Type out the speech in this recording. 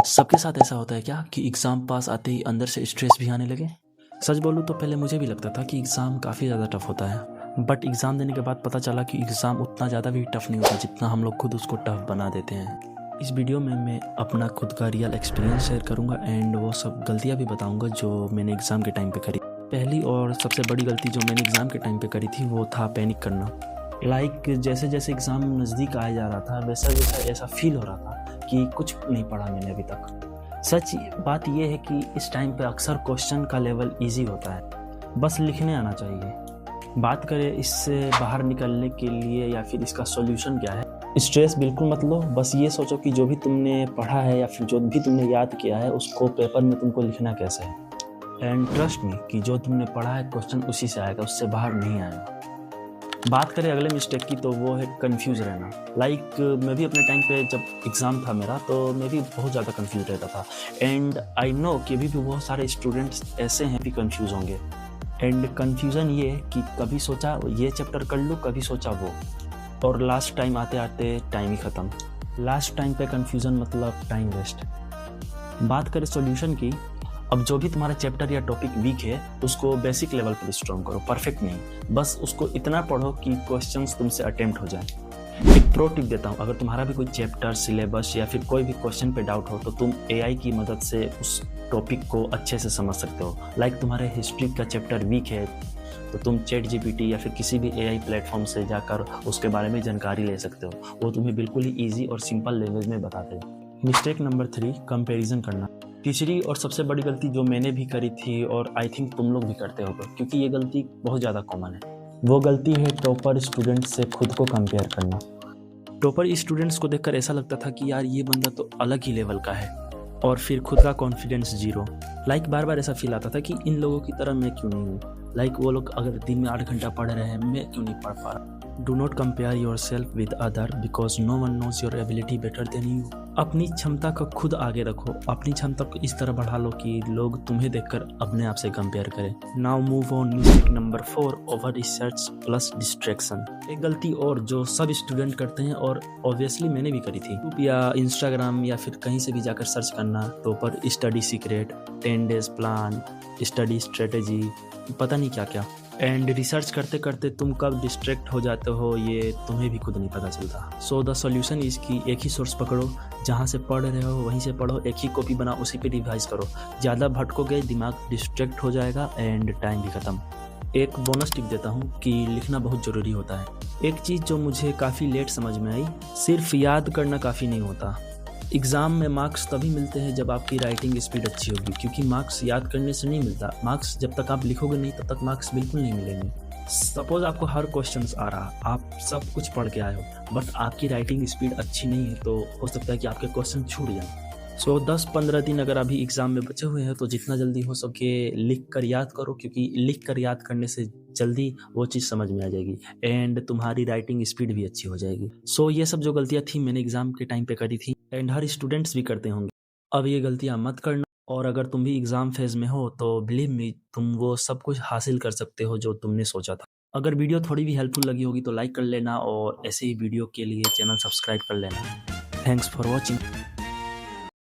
सबके साथ ऐसा होता है क्या कि एग्ज़ाम पास आते ही अंदर से स्ट्रेस भी आने लगे? सच बोलूँ तो पहले मुझे भी लगता था कि एग्ज़ाम काफ़ी ज़्यादा टफ होता है, बट एग्ज़ाम देने के बाद पता चला कि एग्ज़ाम उतना ज़्यादा भी टफ नहीं होता जितना हम लोग खुद उसको टफ बना देते हैं। इस वीडियो में मैं अपना खुद का रियल एक्सपीरियंस शेयर करूँगा एंड वो सब गलतियाँ भी बताऊँगा जो मैंने एग्ज़ाम के टाइम पे करी। पहली और सबसे बड़ी गलती जो मैंने एग्ज़ाम के टाइम पे करी थी वो था पैनिक करना। जैसे जैसे एग्ज़ाम नज़दीक आया जा रहा था वैसा वैसा ऐसा फील हो रहा था कि कुछ नहीं पढ़ा मैंने अभी तक। सच बात यह है कि इस टाइम पे अक्सर क्वेश्चन का लेवल इजी होता है, बस लिखने आना चाहिए। बात करें इससे बाहर निकलने के लिए या फिर इसका सॉल्यूशन क्या है। स्ट्रेस बिल्कुल मत लो, बस ये सोचो कि जो भी तुमने पढ़ा है या फिर जो भी तुमने याद किया है उसको पेपर में तुमको लिखना कैसे है। एंड ट्रस्ट मी कि जो तुमने पढ़ा है क्वेश्चन उसी से आएगा, उससे बाहर नहीं आएगा। बात करें अगले मिस्टेक की तो वो है कंफ्यूज रहना। मैं भी अपने टाइम पे जब एग्ज़ाम था मेरा तो मैं भी बहुत ज़्यादा कंफ्यूज रहता था एंड आई नो कि अभी भी बहुत सारे स्टूडेंट्स ऐसे हैं भी कंफ्यूज होंगे। एंड कन्फ्यूज़न ये है कि कभी सोचा ये चैप्टर कर लूँ, कभी सोचा वो, और लास्ट टाइम आते आते टाइम ही ख़त्म। लास्ट टाइम पे कंफ्यूजन मतलब टाइम वेस्ट। बात करें सॉल्यूशन की, अब जो भी तुम्हारा चैप्टर या टॉपिक वीक है उसको बेसिक लेवल पर स्ट्रॉन्ग करो, परफेक्ट नहीं, बस उसको इतना पढ़ो कि क्वेश्चंस तुमसे अटेम्प्ट हो जाए। एक प्रो टिप देता हूँ, अगर तुम्हारा भी कोई चैप्टर, सिलेबस या फिर कोई भी क्वेश्चन पे डाउट हो तो तुम एआई की मदद से उस टॉपिक को अच्छे से समझ सकते हो। तुम्हारे हिस्ट्री का चैप्टर वीक है तो तुम चैट जीपीटी या फिर किसी भी एआई प्लेटफॉर्म से जाकर उसके बारे में जानकारी ले सकते हो, वो तुम्हें बिल्कुल ही ईजी और सिंपल लैंग्वेज में बताते हैं। मिस्टेक नंबर 3, कंपेरिजन करना। तीसरी और सबसे बड़ी गलती जो मैंने भी करी थी और आई थिंक तुम लोग भी करते होगे, क्योंकि ये गलती बहुत ज़्यादा कॉमन है। वो गलती है टॉपर स्टूडेंट से खुद को कंपेयर करना। टॉपर स्टूडेंट्स को देखकर ऐसा लगता था कि यार ये बंदा तो अलग ही लेवल का है, और फिर खुद का कॉन्फिडेंस जीरो। बार बार ऐसा फील आता था कि इन लोगों की तरह मैं क्यों नहीं हूँ। वो लोग अगर दिन में 8 घंटा पढ़ रहे हैं, मैं क्यों नहीं पढ़ पा रहा। Do not compare yourself with other because no one knows your ability better than you. अपनी क्षमता को खुद आगे रखो, अपनी क्षमता को इस तरह बढ़ा लो कि लोग तुम्हें देखकर अपने आप से कंपेयर करें। Now move on. Mistake number 4, over research plus distraction. एक गलती और जो सब स्टूडेंट करते हैं और ऑब्वियसली मैंने भी करी थी, यूट्यूब या इंस्टाग्राम या फिर कहीं से भी जाकर सर्च करना, topper study secret, 10 days plan, study strategy, पता नहीं क्या क्या। एंड रिसर्च करते करते तुम कब डिस्ट्रैक्ट हो जाते हो ये तुम्हें भी खुद नहीं पता चलता। सो द सॉल्यूशन इज कि एक ही सोर्स पकड़ो, जहाँ से पढ़ रहे हो वहीं से पढ़ो, एक ही कॉपी बनाओ, उसी पे रिवाइज करो। ज़्यादा भटकोगे दिमाग डिस्ट्रैक्ट हो जाएगा एंड टाइम भी ख़त्म। एक बोनस टिप देता हूँ कि लिखना बहुत ज़रूरी होता है। एक चीज़ जो मुझे काफ़ी लेट समझ में आई, सिर्फ याद करना काफ़ी नहीं होता। एग्ज़ाम में मार्क्स तभी मिलते हैं जब आपकी राइटिंग स्पीड अच्छी होगी, क्योंकि मार्क्स याद करने से नहीं मिलता। मार्क्स जब तक आप लिखोगे नहीं तब तक मार्क्स बिल्कुल नहीं मिलेंगे। सपोज आपको हर क्वेश्चन आ रहा, आप सब कुछ पढ़ के आए हो, बट आपकी राइटिंग स्पीड अच्छी नहीं है तो हो सकता है कि आपके क्वेश्चन छूट जाए। 10-15 दिन अगर अभी एग्ज़ाम में बचे हुए हैं तो जितना जल्दी हो सके लिख कर याद करो, क्योंकि लिख कर याद करने से जल्दी वो चीज़ समझ में आ जाएगी एंड तुम्हारी राइटिंग स्पीड भी अच्छी हो जाएगी। ये सब जो गलतियाँ थी मैंने एग्ज़ाम के टाइम पे करी थी एंड हर स्टूडेंट्स भी करते होंगे। अब ये गलतियाँ मत करना, और अगर तुम भी एग्ज़ाम फेज़ में हो तो बिलीव मी तुम वो सब कुछ हासिल कर सकते हो जो तुमने सोचा था। अगर वीडियो थोड़ी भी हेल्पफुल लगी होगी तो लाइक कर लेना और ऐसे ही वीडियो के लिए चैनल सब्सक्राइब कर लेना। Thanks for watching.